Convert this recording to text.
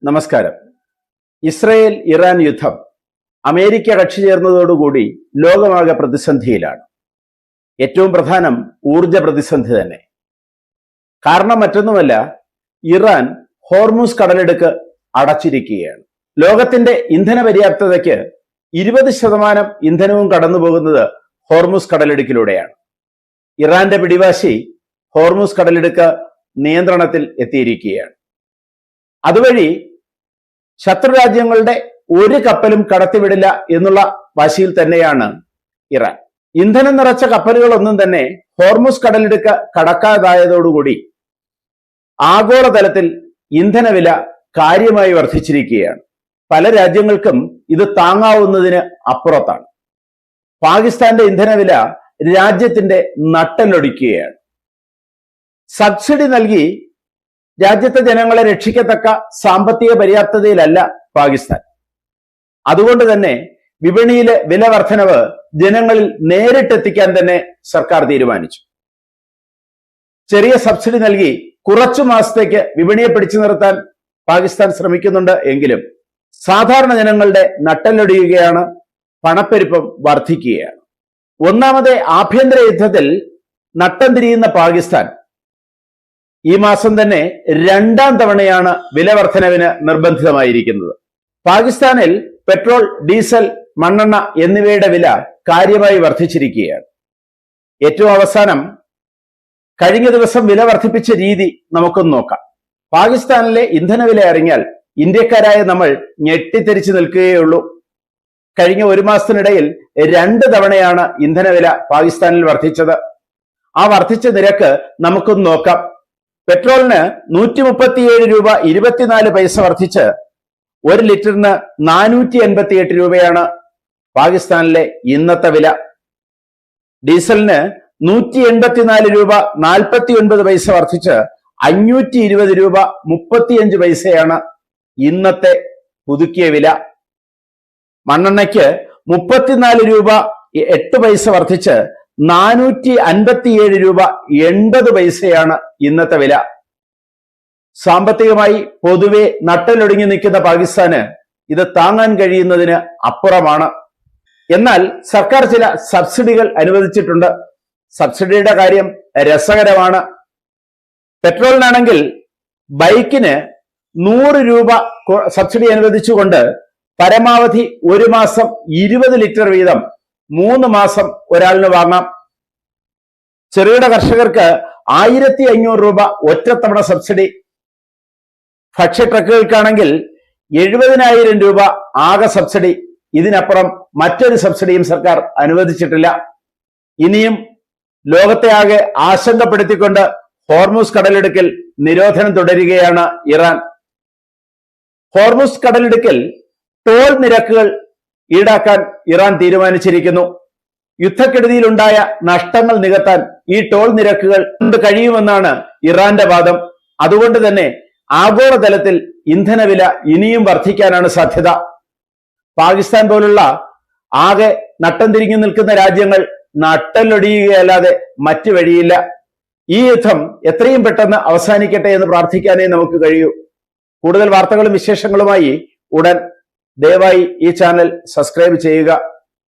നമസ്കാരം. Israel Iran യുദ്ധം America കക്ഷി ചേർന്നതോടുകൂടി ലോകമാകെ പ്രതിസന്ധിയിലാണ്. ഏറ്റവും പ്രധാനം ഊർജ പ്രതിസന്ധി തന്നെ. കാരണം മറ്റൊന്നുമല്ല, ഇറാൻ ഹോർമുസ് കടലിടുക്ക് അടച്ചിരിക്കുകയാണ്. ലോകത്തിന്റെ ഇന്ധന പര്യാപ്തതയ്ക്ക് 20% ഇന്ധനവും കടന്നുപോകുന്നത് ഹോർമുസ് കടലിടുക്കിലൂടെയാണ്. ഇറാന്റെ പിടിവാശി ഹോർമുസ് കടലിടുക്ക് നിയന്ത്രണത്തിൽ എത്തിയിരിക്കുകയാണ്. അതുവഴി ശത്രുരാജ്യങ്ങളുടെ ഒരു കപ്പലും കടത്തിവിടില്ല എന്നുള്ള വാശിയിൽ തന്നെയാണ് ഇറാൻ. ഇന്ധനം നിറച്ച കപ്പലുകളൊന്നും തന്നെ ഹോർമുസ് കടലിടുക്ക് കടക്കാതായതോടുകൂടി ആഗോളതലത്തിൽ ഇന്ധനവില കാര്യമായി വർദ്ധിച്ചിരിക്കുകയാണ്. പല രാജ്യങ്ങൾക്കും ഇത് താങ്ങാവുന്നതിന് അപ്പുറത്താണ്. പാകിസ്ഥാന്റെ ഇന്ധനവില രാജ്യത്തിന്റെ നട്ടെല്ലൊടിക്കുകയാണ്. സബ്സിഡി നൽകി രാജ്യത്തെ ജനങ്ങളെ രക്ഷിക്കത്തക്ക സാമ്പത്തിക പര്യാപ്തതയിലല്ല പാകിസ്ഥാൻ. അതുകൊണ്ട് തന്നെ വിപണിയിലെ വില വർധനവ് ജനങ്ങളിൽ നേരിട്ടെത്തിക്കാൻ തന്നെ സർക്കാർ തീരുമാനിച്ചു. ചെറിയ സബ്സിഡി നൽകി കുറച്ചു മാസത്തേക്ക് വിപണിയെ പിടിച്ചു നിർത്താൻ പാകിസ്ഥാൻ ശ്രമിക്കുന്നുണ്ട്. എങ്കിലും സാധാരണ ജനങ്ങളുടെ നട്ടെല്ലൊടിയുകയാണ്, പണപ്പെരുപ്പം വർദ്ധിക്കുകയാണ്. ഒന്നാമത്തെ ആഭ്യന്തര യുദ്ധത്തിൽ നട്ടം തിരിയുന്ന പാകിസ്ഥാൻ ഈ മാസം തന്നെ 2ാം തവണയാണ് വില വർധനവിന് നിർബന്ധിതമായിരിക്കുന്നത്. പാകിസ്ഥാനിൽ പെട്രോൾ, ഡീസൽ, മണ്ണെണ്ണ എന്നിവയുടെ വില കാര്യമായി വർദ്ധിച്ചിരിക്കുകയാണ്. ഏറ്റവും അവസാനം കഴിഞ്ഞ ദിവസം വില വർദ്ധിപ്പിച്ച രീതി നമുക്കൊന്ന് നോക്കാം. പാകിസ്ഥാനിലെ ഇന്ധനവില അറിഞ്ഞാൽ ഇന്ത്യക്കാരായ നമ്മൾ ഞെട്ടിത്തെറിച്ച് നിൽക്കുകയുള്ളൂ. കഴിഞ്ഞ ഒരു മാസത്തിനിടയിൽ 2 തവണയാണ് ഇന്ധനവില പാകിസ്ഥാനിൽ വർദ്ധിച്ചത്. ആ വർദ്ധിച്ച നിരക്ക് നമുക്കൊന്ന് നോക്കാം. പെട്രോളിന് 137 രൂപ 24 പൈസ വർദ്ധിച്ച് 1 ലിറ്ററിന് 488 രൂപയാണ് പാകിസ്ഥാനിലെ ഇന്നത്തെ വില. ഡീസലിന് 184 രൂപ 49 പൈസ വർദ്ധിച്ച് 520 രൂപ 35 പൈസയാണ് ഇന്നത്തെ പുതുക്കിയ വില. മണ്ണെണ്ണയ്ക്ക് 34 രൂപ 8 പൈസ വർദ്ധിച്ച് 457 രൂപ 80 പൈസയാണ് ഇന്നത്തെ വില. സാമ്പത്തികമായി പൊതുവെ നട്ടലൊടിഞ്ഞു നിൽക്കുന്ന പാകിസ്ഥാന് ഇത് താങ്ങാൻ കഴിയുന്നതിന് അപ്പുറമാണ്. എന്നാൽ സർക്കാർ ചില സബ്സിഡികൾ അനുവദിച്ചിട്ടുണ്ട്. സബ്സിഡിയുടെ കാര്യം രസകരമാണ്. പെട്രോളിനാണെങ്കിൽ ബൈക്കിന് 100 രൂപ സബ്സിഡി അനുവദിച്ചുകൊണ്ട് പരമാവധി ഒരു മാസം 20 ലിറ്റർ വീതം 3 മാസം ഒരാളിന് വാങ്ങാം. ചെറുകിട കർഷകർക്ക് 1500 രൂപ ഒറ്റത്തവണ സബ്സിഡി. ഭക്ഷ്യ ട്രക്കുകൾക്കാണെങ്കിൽ 70,000 രൂപ ആകെ സബ്സിഡി. ഇതിനപ്പുറം മറ്റൊരു സബ്സിഡിയും സർക്കാർ അനുവദിച്ചിട്ടില്ല. ഇനിയും ലോകത്തെ ആകെ ആശങ്കപ്പെടുത്തിക്കൊണ്ട് ഹോർമുസ് കടലിടുക്കിൽ നിരോധനം തുടരുകയാണ് ഇറാൻ. ഹോർമുസ് കടലിടുക്കിൽ ടോൾ നിരക്കുകൾ ഈടാക്കാൻ ഇറാൻ തീരുമാനിച്ചിരിക്കുന്നു. യുദ്ധക്കെടുതിയിലുണ്ടായ നഷ്ടങ്ങൾ നികത്താൻ ഈ ടോൾ നിരക്കുകൾ കൊണ്ട് കഴിയുമെന്നാണ് ഇറാന്റെ വാദം. അതുകൊണ്ട് തന്നെ ആഗോളതലത്തിൽ ഇന്ധനവില ഇനിയും വർദ്ധിക്കാനാണ് സാധ്യത. പാകിസ്ഥാൻ പോലുള്ള ആകെ നട്ടം തിരിഞ്ഞു നിൽക്കുന്ന രാജ്യങ്ങൾ നട്ടലൊടിയുകയല്ലാതെ മറ്റു വഴിയില്ല. ഈ യുദ്ധം എത്രയും പെട്ടെന്ന് അവസാനിക്കട്ടെ എന്ന് പ്രാർത്ഥിക്കാനേ നമുക്ക് കഴിയൂ. കൂടുതൽ വാർത്തകളും വിശേഷങ്ങളുമായി ഉടൻ ദയവായി ഈ ചാനൽ സബ്സ്ക്രൈബ് ചെയ്യുക.